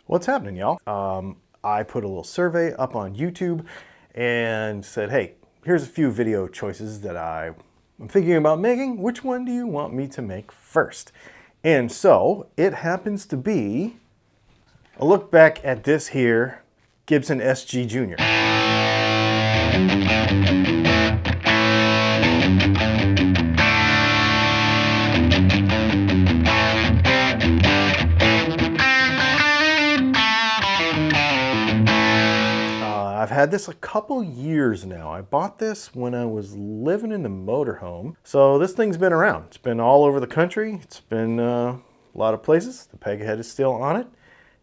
What's happening, y'all? I put a little survey up on YouTube and said, hey, here's a few video choices that I'm thinking about making. Which one do you want me to make first? And so it happens to be a look back at this here Gibson SG Junior. I've had this a couple years now. I bought this when I was living in the motorhome. So this thing's been around. It's been all over the country. It's been a lot of places. The peg head is still on it,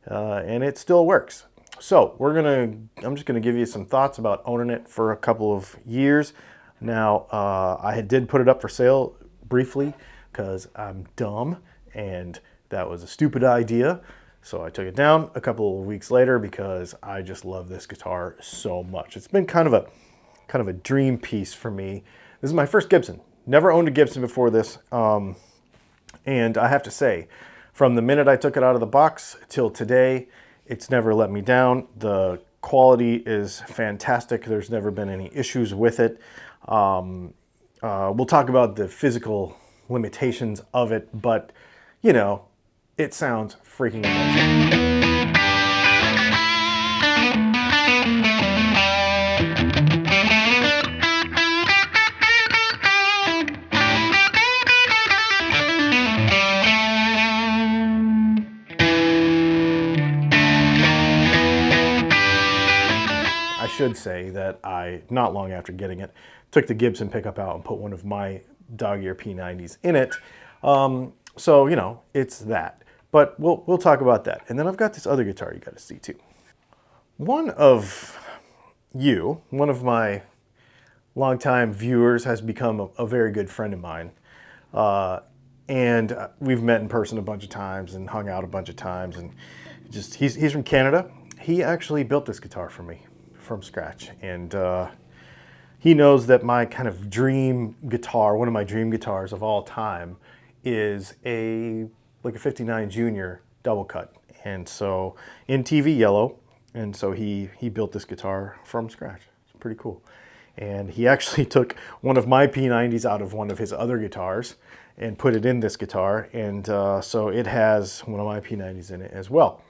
and it still works. So I'm just gonna give you some thoughts about owning it for a couple of years. Now, I did put it up for sale briefly because I'm dumb and that was a stupid idea. So I took it down a couple of weeks later because I just love this guitar so much. It's been kind of a dream piece for me. This is my first Gibson. Never owned a Gibson before this. And I have to say, from the minute I took it out of the box till today, it's never let me down. The quality is fantastic. There's never been any issues with it. We'll talk about the physical limitations of it, but you know, it sounds freaking amazing. I should say that not long after getting it, took the Gibson pickup out and put one of my dog-ear P90s in it. So, you know, it's that. But we'll talk about that. And then I've got this other guitar you got to see too. One of my longtime viewers has become a very good friend of mine. And we've met in person a bunch of times and hung out a bunch of times. And he's from Canada. He actually built this guitar for me from scratch. And he knows that my kind of dream guitar, one of my dream guitars of all time, is like a 59 Junior double cut, and so in TV yellow, and so he built this guitar from scratch. It's pretty cool. And he actually took one of my P90s out of one of his other guitars and put it in this guitar, and so it has one of my P90s in it as well.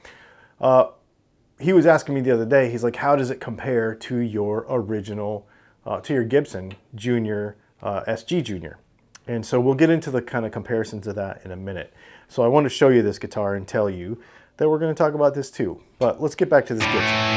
He was asking me the other day, he's like, how does it compare to your original, to your Gibson Junior, SG Junior? And so we'll get into the kind of comparisons of that in a minute. So I want to show you this guitar and tell you that we're going to talk about this too. But let's get back to this Gibson.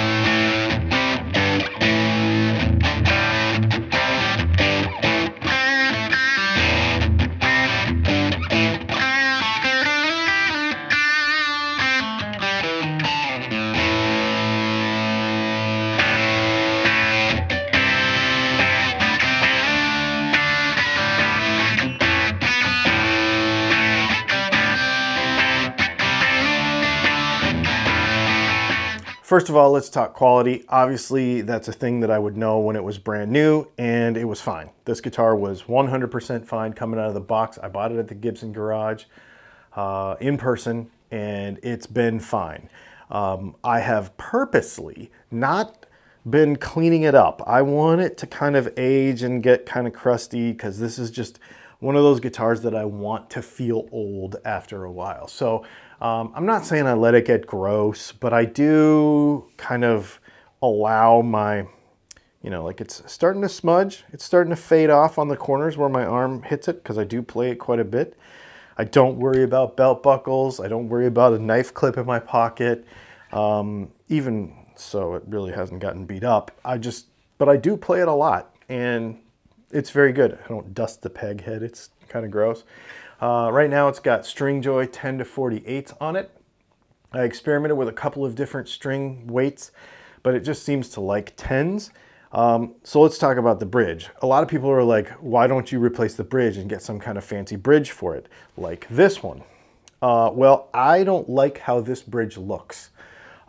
First of all, let's talk quality. Obviously, that's a thing that I would know when it was brand new, and it was fine. This guitar was 100% fine coming out of the box. I bought it at the Gibson garage in person, and it's been fine. I have purposely not been cleaning it up. I want it to kind of age and get kind of crusty because this is just one of those guitars that I want to feel old after a while. So I'm not saying I let it get gross, but I do kind of allow my, you know, like it's starting to smudge. It's starting to fade off on the corners where my arm hits it because I do play it quite a bit. I don't worry about belt buckles. I don't worry about a knife clip in my pocket. Even so, it really hasn't gotten beat up. But I do play it a lot, and it's very good. I don't dust the peg head. It's kind of gross. Right now it's got string joy 10 to 48 on it. I experimented with a couple of different string weights, but it just seems to like 10s. So let's talk about the bridge. A lot of people are like, why don't you replace the bridge and get some kind of fancy bridge for it, like this one? Well, I don't like how this bridge looks.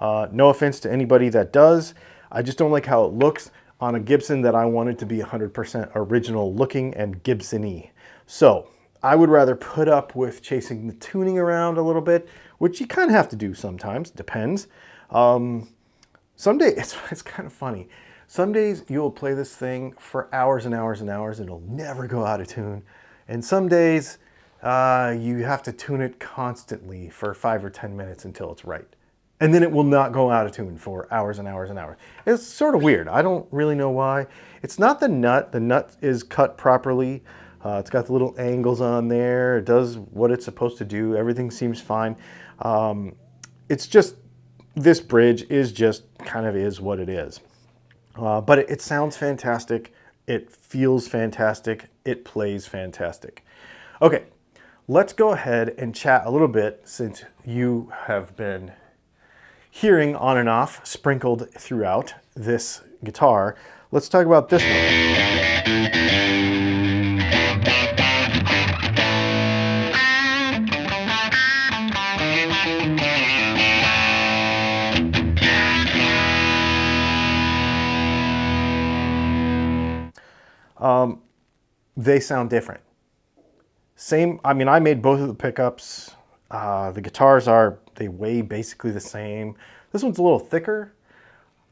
No offense to anybody that does. I just don't like how it looks on a Gibson that I wanted to be 100% original looking and Gibson-y. So I would rather put up with chasing the tuning around a little bit which you kind of have to do sometimes, depends. Some days, it's kind of funny. Some days you'll play this thing for hours and hours and hours and it'll never go out of tune. And some days you have to tune it constantly for 5 or 10 minutes until it's right. And then it will not go out of tune for hours and hours and hours. It's sort of weird. I don't really know why. It's not the nut. The nut is cut properly. It's got the little angles on there. It does what it's supposed to do. Everything seems fine. It's just, this bridge is just kind of is what it is. But it sounds fantastic. It feels fantastic. It plays fantastic. Okay, let's go ahead and chat a little bit since you have been hearing on and off, sprinkled throughout this guitar. Let's talk about this one. They sound different. Same, I mean, I made both of the pickups. The guitars they weigh basically the same. This one's a little thicker,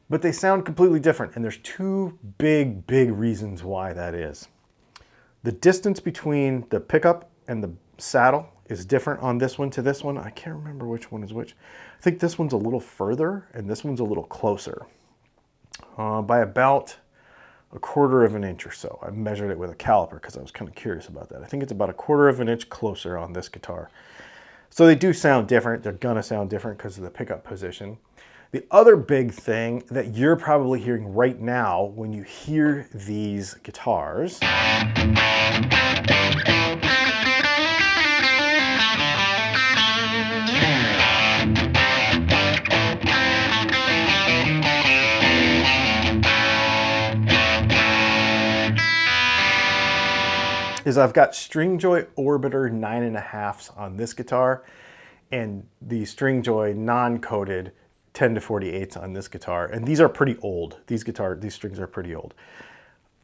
but they sound completely different. And there's two big reasons why that is. The distance between the pickup and the saddle is different on this one to this one. I can't remember which one is which. I think this one's a little further and this one's a little closer. By about 1/4 of an inch or so. I measured it with a caliper because I was kind of curious about that. I think it's about 1/4 of an inch closer on this guitar. So they do sound different. They're gonna sound different because of the pickup position. The other big thing that you're probably hearing right now when you hear these guitars is I've got Stringjoy Orbiter 9.5s on this guitar and the Stringjoy non-coated 10 to 48s on this guitar. And these are pretty old. These strings are pretty old.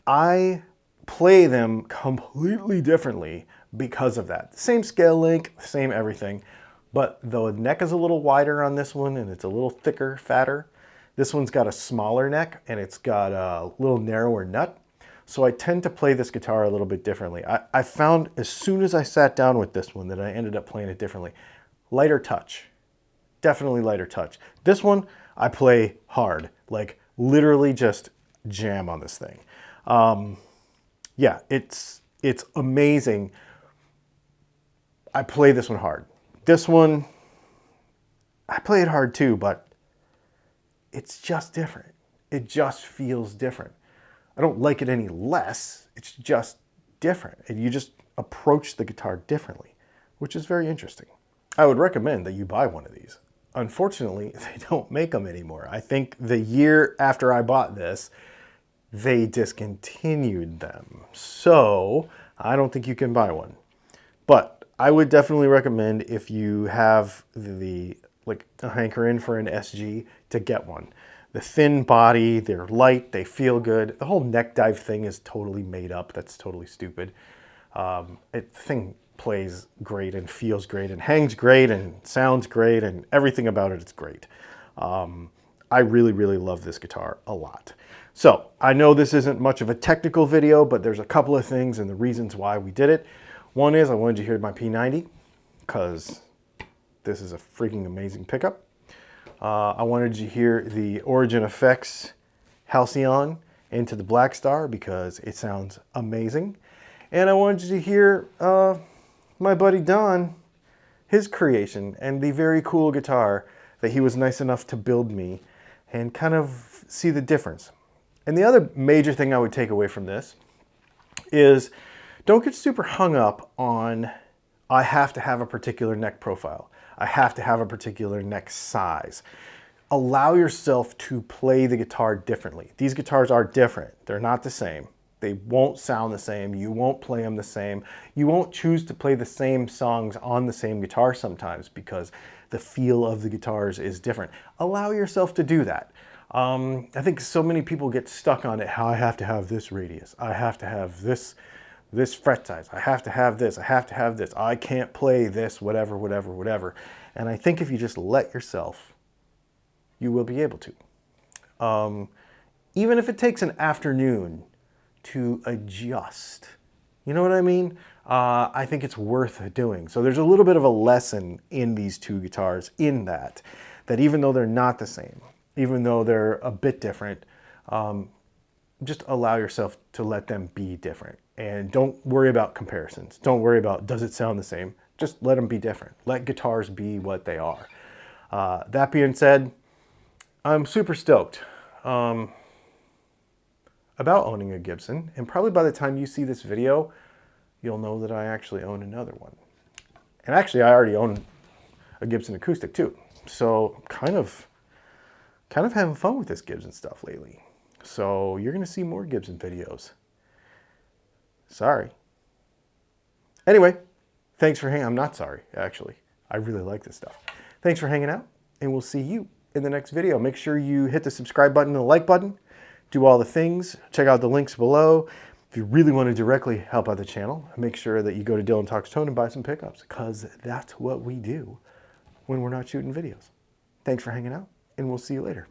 I play them completely differently because of that. Same scale length, same everything, but the neck is a little wider on this one and it's a little thicker, fatter. This one's got a smaller neck and it's got a little narrower nut. So I tend to play this guitar a little bit differently. I found as soon as I sat down with this one that I ended up playing it differently. Lighter touch, definitely lighter touch. This one, I play hard, like literally just jam on this thing. Yeah, it's amazing. I play this one hard. This one, I play it hard too, but it's just different. It just feels different. I don't like it any less, it's just different. And you just approach the guitar differently, which is very interesting. I would recommend that you buy one of these. Unfortunately, they don't make them anymore. I think the year after I bought this, they discontinued them. So I don't think you can buy one. But I would definitely recommend if you have like a hankering for an SG to get one. The thin body, they're light, they feel good. The whole neck dive thing is totally made up. That's totally stupid. The thing plays great and feels great and hangs great and sounds great and everything about it is great. I really love this guitar a lot. So I know this isn't much of a technical video, but there's a couple of things and the reasons why we did it. One is I wanted you to hear my P90 because this is a freaking amazing pickup. I wanted you to hear the Origin Effects Halcyon into the Black Star because it sounds amazing. And I wanted you to hear my buddy Don, his creation, and the very cool guitar that he was nice enough to build me and kind of see the difference. And the other major thing I would take away from this is don't get super hung up on I have to have a particular neck profile. I have to have a particular neck size. Allow yourself to play the guitar differently. These guitars are different. They're not the same. They won't sound the same. You won't play them the same. You won't choose to play the same songs on the same guitar sometimes because the feel of the guitars is different. Allow yourself to do that. I think so many people get stuck on it. How I have to have this radius. I have to have this fret size. I have to have this. I have to have this. I can't play this, whatever. And I think if you just let yourself, you will be able to. Even if it takes an afternoon to adjust. You know what I mean? I think it's worth doing. So there's a little bit of a lesson in these two guitars in that even though they're not the same, even though they're a bit different, just allow yourself to let them be different. And don't worry about comparisons. Don't worry about, does it sound the same? Just let them be different. Let guitars be what they are. That being said, I'm super stoked about owning a Gibson. And probably by the time you see this video, you'll know that I actually own another one. And actually, I already own a Gibson acoustic too. So kind of having fun with this Gibson stuff lately. So you're going to see more Gibson videos. Sorry. Anyway, thanks for hanging. I'm not sorry, actually. I really like this stuff. Thanks for hanging out, and we'll see you in the next video. Make sure you hit the subscribe button and the like button. Do all the things. Check out the links below. If you really want to directly help out the channel, make sure that you go to Dylan Talks Tone and buy some pickups, because that's what we do when we're not shooting videos. Thanks for hanging out, and we'll see you later.